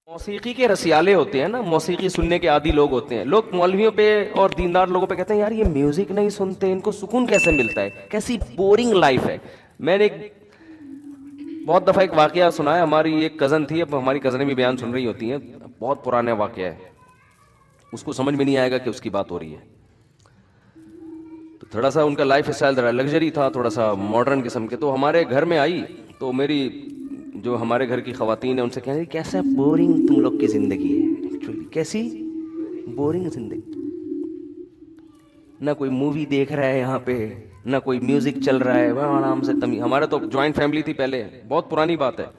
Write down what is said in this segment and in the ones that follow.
मौसीकी के रसियाले होते हैं ना, मौसीकी सुनने के आदी लोग होते हैं। लोग मौलवियों पे और दीनदार लोगों पे कहते हैं यार ये म्यूजिक नहीं सुनते, इनको सुकून कैसे मिलता है, कैसी बोरिंग लाइफ है। मैंने बहुत दफा एक वाकया सुना है। हमारी एक कजन थी, अब हमारी कजनें भी बयान सुन रही होती हैं, बहुत पुराना वाकया है, उसको समझ में नहीं आएगा कि उसकी बात हो रही है। तो थोड़ा सा उनका लाइफ स्टाइल थोड़ा लग्जरी था, थोड़ा सा मॉडर्न किस्म के। तो हमारे घर में आई तो मेरी जो हमारे घर की खवातीन है उनसे कह रही कैसा बोरिंग तुम लोग की जिंदगी है, एक्चुअली कैसी बोरिंग जिंदगी, ना कोई मूवी देख रहा है यहाँ पे, ना कोई म्यूजिक चल रहा है, वह आराम से तमी। हमारा तो जॉइंट फैमिली थी पहले, बहुत पुरानी बात है।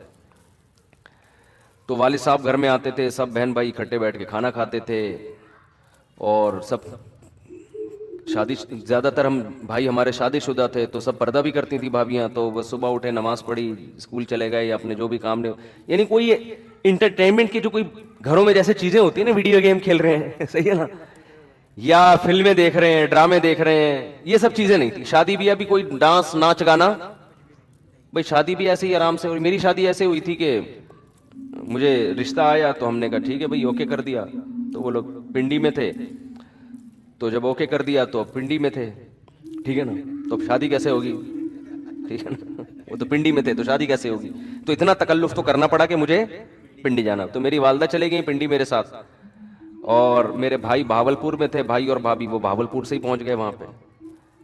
तो वालिद साहब घर में आते थे, सब बहन भाई इकट्ठे बैठ के खाना खाते थे, और सब शादी, ज्यादातर हम भाई हमारे शादीशुदा थे, तो सब पर्दा भी करती थी भाभियां। तो बस सुबह उठे, नमाज पढ़ी, स्कूल चले गए या अपने जो भी काम ने, यानी कोई इंटरटेनमेंट की जो कोई घरों में जैसे चीजें होती है ना, वीडियो गेम खेल रहे हैं सही है ना, या फिल्में देख रहे हैं, ड्रामे देख रहे हैं, ये सब चीजें नहीं थी। शादी भी अभी कोई डांस नाच गाना, भाई शादी भी ऐसे ही आराम से। और मेरी शादी ऐसे हुई थी कि मुझे रिश्ता आया तो हमने कहा ठीक है भाई, ओके कर दिया। तो वो लोग पिंडी में थे, तो जब ओके कर दिया तो पिंडी में थे, ठीक है ना, तो अब शादी कैसे होगी, ठीक है ना, वो तो पिंडी में थे तो शादी कैसे होगी। तो इतना तकल्लुफ तो करना पड़ा कि मुझे पिंडी जाना। तो मेरी वालदा चले गई पिंडी मेरे साथ, और मेरे भाई भावलपुर में थे, भाई और भाभी वो भावलपुर से ही पहुंच गए वहां पे।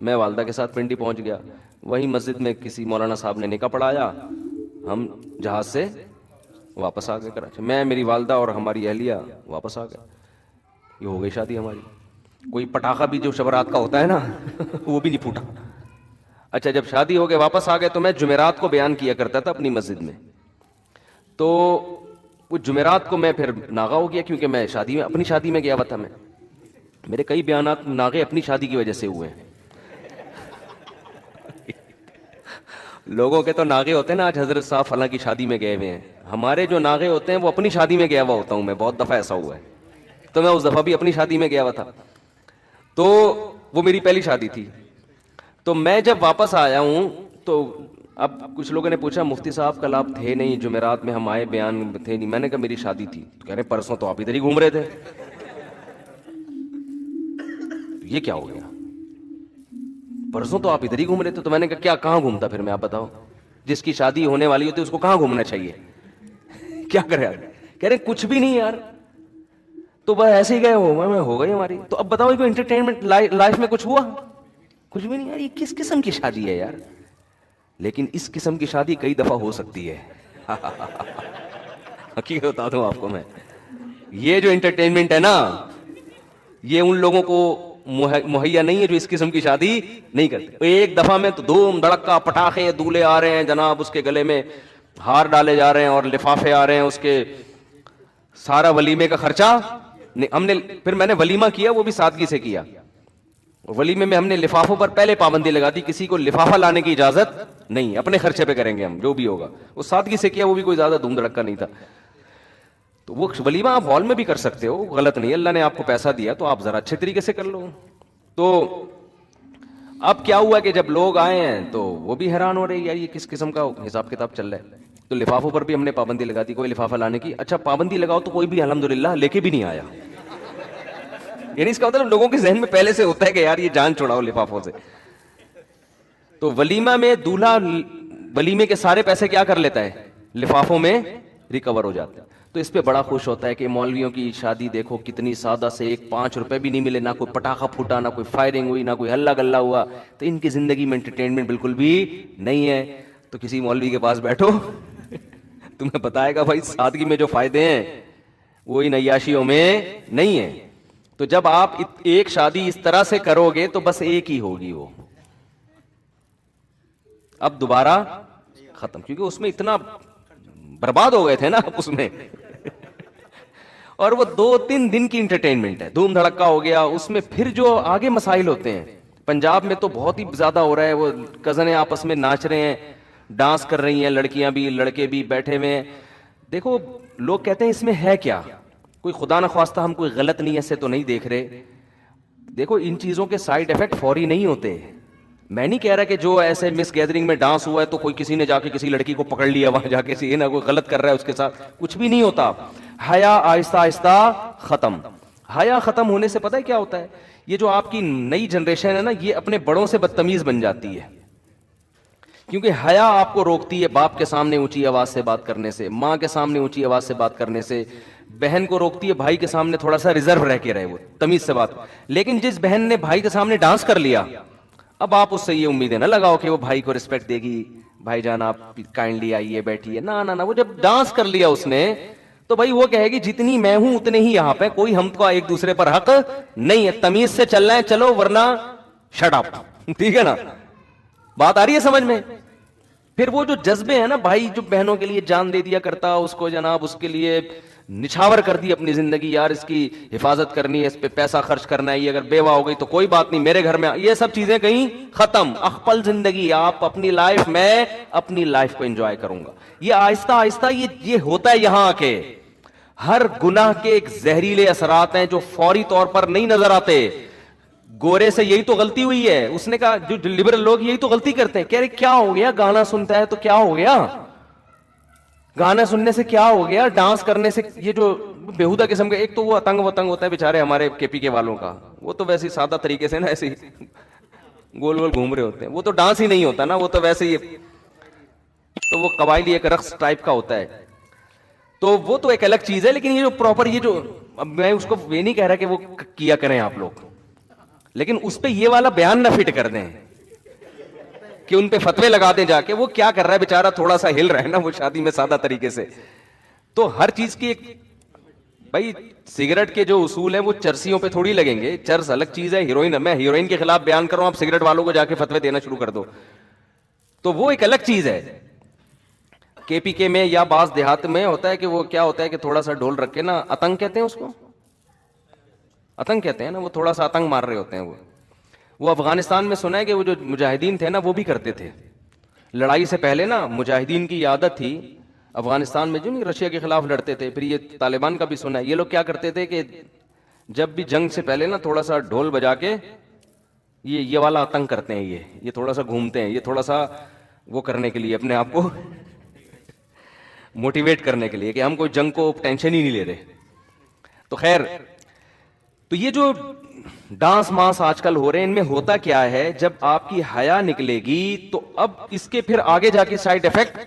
मैं वालदा के साथ पिंडी पहुंच गया। वहीं मस्जिद में किसी मौलाना साहब ने निकाह पढ़ाया, हम जहाज से वापस आ गए कराची। मैं, मेरी वालदा और हमारी अहलिया वापस आ गए। ये हो गई शादी हमारी। कोई पटाखा भी जो शबरात का होता है ना वो भी नहीं फूटा। अच्छा, जब शादी हो गए वापस आ गए, तो मैं जुमेरात को बयान किया करता था अपनी मस्जिद में। तो वो जुमेरात को मैं फिर नागा हो गया, क्योंकि मैं शादी में, अपनी शादी में गया हुआ था मैं। मेरे कई बयानात नागे अपनी शादी की वजह से हुए हैं लोगों के तो नागे होते हैं ना, आज हजरत साहब फला की शादी में गए हुए हैं। हमारे जो नागे होते हैं वो अपनी शादी में गया हुआ होता हूं मैं, बहुत दफा ऐसा हुआ है। तो मैं उस दफा भी अपनी शादी में गया हुआ था, तो वो मेरी पहली शादी थी। तो मैं जब वापस आया हूं, तो अब कुछ लोगों ने पूछा मुफ्ती साहब कल आप थे नहीं, जुमेरात में हम आए, बयान थे नहीं। मैंने कहा मेरी शादी थी। तो कह रहे परसों तो आप इधर ही घूम रहे थे। तो ये क्या हो गया, परसों तो आप इधर ही घूम रहे थे। तो मैंने कहा क्या, कहां घूमता फिर मैं, आप बताओ, जिसकी शादी होने वाली होती है उसको कहां घूमना चाहिए क्या करे यार। कह रहे कुछ भी नहीं यार, तो बस ऐसे ही गए हो गई हमारी। तो अब बताओ कोई एंटरटेनमेंट लाइफ में कुछ हुआ, कुछ भी नहीं यार। ये किस किस्म की शादी है यार। लेकिन इस किस्म की शादी कई दफा हो सकती है हकीकत बता दूं आपको मैं, ये जो एंटरटेनमेंट है ना, ये उन लोगों को मुहैया नहीं है जो इस किस्म की शादी नहीं करते। एक दफा में तो धूम धड़का, पटाखे, दूल्हे आ रहे हैं जनाब, उसके गले में हार डाले जा रहे हैं और लिफाफे आ रहे हैं उसके, सारा वलीमे का खर्चा हमने, फिर मैंने वलीमा किया वो भी सादगी से किया। वलीमे में हमने लिफाफों पर पहले पाबंदी लगा दी, किसी को लिफाफा लाने की इजाजत नहीं, अपने खर्चे पे करेंगे हम जो भी होगा। वो सादगी से किया, वो भी कोई ज्यादा धूम धड़का नहीं था। तो वो वलीमा आप हॉल में भी कर सकते हो, गलत नहीं, अल्लाह ने आपको पैसा दिया तो आप जरा अच्छे तरीके से कर लो। तो अब क्या हुआ कि जब लोग आए हैं तो वो भी हैरान हो रहे यार ये किस किस्म का हिसाब किताब चल रहा है। तो लिफाफों पर भी हमने पाबंदी लगा दी, कोई लिफाफा लाने की। अच्छा, पाबंदी लगाओ तो कोई भी अल्हम्दुलिल्लाह लेके भी नहीं आया। यानी इसका मतलब लोगों के जहन में पहले से होता है कि यार ये जान छुड़ाओ लिफाफों से। तो वलीमा में दूल्हा वलीमे के सारे पैसे क्या कर लेता है, लिफाफों में रिकवर हो जाते हैं। तो इस पे बड़ा खुश होता है कि मौलवियों की शादी देखो कितनी सादा से, एक 5 रुपए भी नहीं मिले, ना कोई पटाखा फूटा, ना कोई फायरिंग हुई, ना कोई हल्ला गल्ला हुआ। तो इनकी जिंदगी में एंटरटेनमेंट बिल्कुल भी नहीं है। तो किसी मौलवी के पास बैठो तुम्हें बताएगा भाई सादगी में जो फायदे हैं वो इन अय्याशियों में नहीं है। तो जब आप एक शादी इस तरह से करोगे तो बस एक ही होगी वो, अब दोबारा खत्म, क्योंकि उसमें इतना बर्बाद हो गए थे ना उसमें और वो 2-3 दिन की इंटरटेनमेंट है, धूम धड़का हो गया। उसमें फिर जो आगे मसाइल होते हैं, पंजाब में तो बहुत ही ज्यादा हो रहा है, वो कजने आपस में नाच रहे हैं, डांस कर रही हैं, लड़कियां भी लड़के भी बैठे हुए हैं। देखो लोग कहते हैं इसमें है क्या, कोई खुदा न ख्वास्ता हम कोई गलत नहीं ऐसे तो नहीं देख रहे। देखो इन चीजों के साइड इफेक्ट फौरी नहीं होते। मैं नहीं कह रहा कि जो ऐसे मिस गैदरिंग में डांस हुआ है तो कोई किसी ने जाके किसी लड़की को पकड़ लिया वहां जाके, सी ना कोई गलत कर रहा है उसके साथ, कुछ भी नहीं होता। हया आहिस्ता आहिस्ता खत्म। हया खत्म होने से पता है क्या होता है, ये जो आपकी नई जनरेशन है ना, ये अपने बड़ों से बदतमीज बन जाती है। क्योंकि हया आपको रोकती है बाप के सामने ऊंची आवाज से बात करने से, माँ के सामने ऊंची आवाज से बात करने से, बहन को रोकती है भाई के सामने थोड़ा सा रिजर्व रह के रहे, वो तमीज से बात। लेकिन जिस बहन ने भाई के सामने डांस कर लिया, अब आप उससे ये उम्मीदें ना लगाओ कि वो भाई को रिस्पेक्ट देगी, भाईजान आप काइंडली आइए बैठिए, ना ना ना। वो जब डांस कर लिया उसने, तो भाई वो कहेगी जितनी मैं हूं उतने ही यहां पे, कोई हमको एक दूसरे पर हक नहीं है, तमीज से चलना है चलो वरना शट अप। ठीक है ना, बात आ रही है समझ में। फिर वो जो जज्बे हैं ना, भाई जो बहनों के लिए जान दे दिया करता, उसको जनाब उसके लिए निछावर कर दी अपनी जिंदगी, यार इसकी हिफाजत करनी है, इस पे पैसा खर्च करना है, ये अगर बेवा हो गई तो कोई बात नहीं, मेरे घर में, ये सब चीजें कहीं खत्म। अखपल जिंदगी, आप अपनी लाइफ, मैं अपनी लाइफ को एंजॉय करूंगा। ये आहिस्ता आहिस्ता ये होता है यहां आके। हर गुनाह के एक जहरीले असरात हैं जो फौरी तौर पर नहीं नजर आते। गोरे से यही तो गलती हुई है, उसने कहा, जो लिबरल लोग यही तो गलती करते हैं, कह रहे क्या हो गया, गाना सुनता है तो क्या हो गया, गाना सुनने से क्या हो गया, डांस करने से, ये जो बेहुदा किस्म का, एक तो वो अतंग वतंग होता है बेचारे हमारे केपी वालों का, वो तो वैसे ही सादा तरीके से ना ऐसे ही गोल गोल घूम रहे होते हैं, वो तो डांस ही नहीं होता ना, वो तो वैसे ही, तो वो कबायली एक रक्स टाइप का होता है, तो वो तो एक अलग चीज है। लेकिन ये जो प्रॉपर, ये जो, अब मैं उसको ये नहीं कह रहा कि वो किया करें आप लोग, लेकिन उस पे ये वाला बयान ना फिट कर दें कि उन पे फतवे लगा दें जाके, वो क्या कर रहा है बेचारा, थोड़ा सा हिल रहा है ना वो शादी में सादा तरीके से। तो हर चीज की एक, भाई सिगरेट के जो उसूल है वो चरसियों पे थोड़ी लगेंगे, चर्स अलग चीज है, हीरोइन, मैं हीरोइन के खिलाफ बयान कर रहा हूं, आप सिगरेट वालों को जाके फतवे देना शुरू कर दो, तो वो एक अलग चीज है। केपीके में या बास देहात में होता है कि वो क्या होता है कि थोड़ा सा ढोल रख के ना, आतंक कहते हैं उसको, आतंक कहते हैं ना, वो थोड़ा सा आतंक मार रहे होते हैं। वो अफगानिस्तान में सुना है कि वो जो मुजाहिदीन थे ना, वो भी करते थे लड़ाई से पहले ना, मुजाहिदीन की आदत थी अफगानिस्तान में, जो नहीं रशिया के खिलाफ लड़ते थे, फिर ये तालिबान का भी सुना है, ये लोग क्या करते थे कि जब भी जंग से पहले ना थोड़ा सा ढोल बजा के ये वाला आतंक करते हैं, ये थोड़ा सा घूमते हैं, ये थोड़ा सा वो करने के लिए, अपने आप को मोटिवेट करने के लिए कि हम कोई जंग को टेंशन ही नहीं ले रहे। तो खैर, तो ये जो डांस मांस आजकल हो रहे हैं, इनमें होता क्या है, जब आपकी हया निकलेगी तो अब इसके फिर आगे जाके साइड इफेक्ट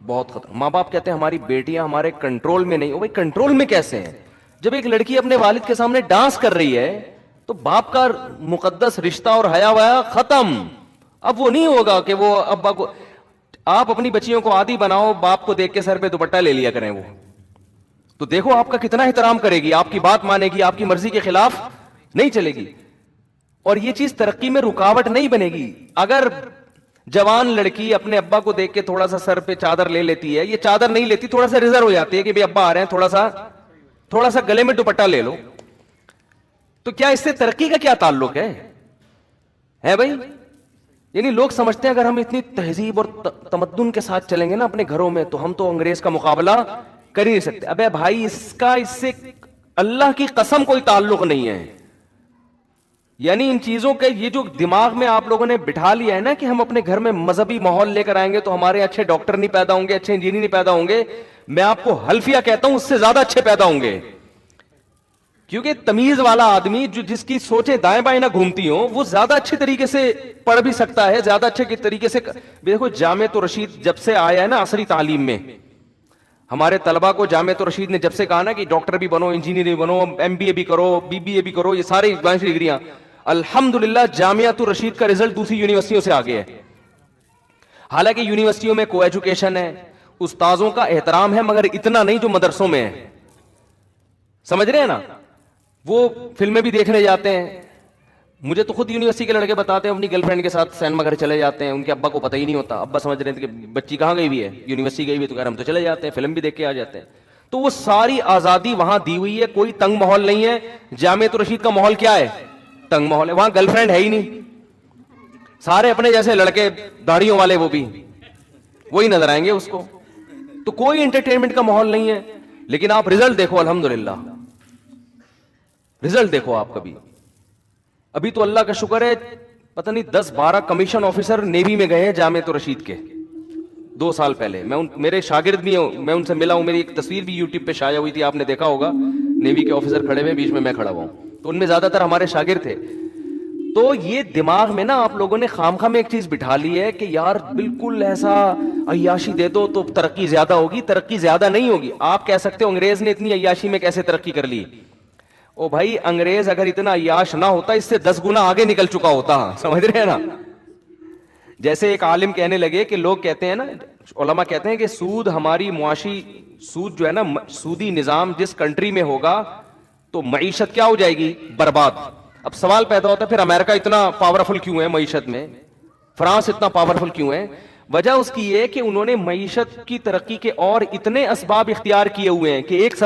बहुत खतरनाक। माँ बाप कहते हैं हमारी बेटियां हमारे कंट्रोल में नहीं हो, भाई कंट्रोल में कैसे हैं? जब एक लड़की अपने वालिद के सामने डांस कर रही है तो बाप का मुकद्दस रिश्ता और हया वया खत्म। अब वो नहीं होगा कि वो अब्बा को, आप अपनी बच्चियों को आदी बनाओ, बाप को देख के सर पे दुपट्टा ले लिया करें, वो तो देखो आपका कितना एहतराम करेगी, आपकी बात मानेगी, आपकी मर्जी के खिलाफ नहीं चलेगी। और ये चीज तरक्की में रुकावट नहीं बनेगी। अगर जवान लड़की अपने अब्बा को देख के थोड़ा सा सर पे चादर ले लेती है, ये चादर नहीं लेती, थोड़ा सा रिजर्व हो जाती है कि भाई अब्बा आ रहे हैं, थोड़ा सा गले में दुपट्टा ले लो, तो क्या इससे तरक्की का क्या ताल्लुक है भाई? यानी लोग समझते हैं अगर हम इतनी तहजीब और तमद्दुन के साथ चलेंगे ना अपने घरों में, तो हम तो अंग्रेज का मुकाबला कर ही नहीं सकते। अबे भाई, इसका इससे अल्लाह की कसम कोई ताल्लुक नहीं है। यानी इन चीजों के, ये जो दिमाग में आप लोगों ने बिठा लिया है ना कि हम अपने घर में मजहबी माहौल लेकर आएंगे तो हमारे अच्छे डॉक्टर नहीं पैदा होंगे, अच्छे इंजीनियर नहीं पैदा होंगे, मैं आपको हल्फिया कहता हूं उससे ज्यादा अच्छे पैदा होंगे। क्योंकि तमीज वाला आदमी, जो जिसकी सोचे दाएं बाएं ना घूमती हो, वो ज्यादा अच्छे तरीके से पढ़ भी सकता है, ज्यादा अच्छे तरीके से। देखो जामिया रशीद जब से आया है ना असरी तालीम में, हमारे तलबा को जामिया रशीद ने जब से कहा ना कि डॉक्टर भी बनो, इंजीनियर भी बनो, एमबीए भी करो, बीबीए भी करो, ये सारी डिग्रियां, अल्हम्दुलिल्लाह जामिया रशीद का रिजल्ट दूसरी यूनिवर्सिटियों से आगे है। हालांकि यूनिवर्सिटियों में को एजुकेशन है, उस्ताजों का एहतराम है, मगर इतना नहीं जो मदरसों में है। समझ रहे हैं ना? वो फिल्में भी देखने जाते हैं। मुझे तो खुद यूनिवर्सिटी के लड़के बताते हैं अपनी गर्लफ्रेंड के साथ सिनेमा घर चले जाते हैं, उनके अब्बा को पता ही नहीं होता। अब्बा समझ रहे थे कि बच्ची कहाँ गई हुई है, यूनिवर्सिटी गई हुई, तो कह हम तो चले जाते हैं, फिल्म भी देख के आ जाते हैं। तो वो सारी आजादी वहां दी हुई है, कोई तंग माहौल नहीं है। जामिया रशीद का माहौल क्या है? तंग माहौल है। वहां गर्लफ्रेंड है ही नहीं, सारे अपने जैसे लड़के दाढ़ियों वाले, वो भी वही नजर आएंगे उसको। तो कोई एंटरटेनमेंट का माहौल नहीं है। लेकिन आप रिजल्ट देखो, अल्हम्दुलिल्लाह रिजल्ट देखो आप कभी। अभी तो अल्लाह का शुक्र है, पता नहीं 10-12 कमीशन ऑफिसर नेवी में गए हैं जामिया रशीद के। 2 साल पहले। मेरे शागिर्द भी हैं, मैं उनसे मिला हूं, मेरी एक तस्वीर भी यूट्यूब पे शाया हुई थी, आपने देखा होगा, नेवी के ऑफिसर खड़े हुए, बीच में मैं खड़ा हुआ हूं, तो उनमें ज्यादातर हमारे शागिर्द थे। तो ये दिमाग में ना आप लोगों ने खामखा में एक चीज बिठा ली है कि यार बिल्कुल ऐसा अय्याशी दे दो तो तरक्की ज्यादा होगी। तरक्की ज्यादा नहीं होगी। आप कह सकते हो अंग्रेज ने इतनी अय्याशी में कैसे तरक्की कर ली। ओ भाई, अंग्रेज अगर इतना अय्याश ना होता, इससे 10 गुना आगे निकल चुका होता। समझ रहे हैं ना। जैसे एक आलिम कहने लगे कि लोग कहते हैं ना, उलमा कहते हैं कि सूद हमारी मुआशी, सूद जो है ना, सूदी निजाम जिस कंट्री में होगा तो मईशत क्या हो जाएगी, बर्बाद। अब सवाल पैदा होता है फिर अमेरिका इतना पावरफुल क्यों है मईशत में, फ्रांस इतना पावरफुल क्यों है। वजह उसकी ये कि उन्होंने मईशत की तरक्की के और इतने असबाब इख्तियार किए हुए हैं कि एक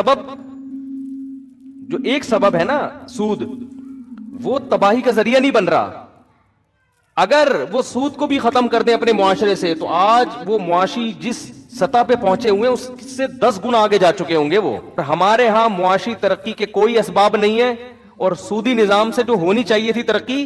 सबब है ना सूद, वो तबाही का जरिया नहीं बन रहा। अगर वो सूद को भी खत्म कर दें अपने मुआशरे से, तो आज वो मुआशी जिस सतह पे पहुंचे हुए हैं उससे 10 गुना आगे जा चुके होंगे वो। हमारे यहां मुआशी तरक्की के कोई असबाब नहीं है, और सूदी निजाम से जो होनी चाहिए थी तरक्की,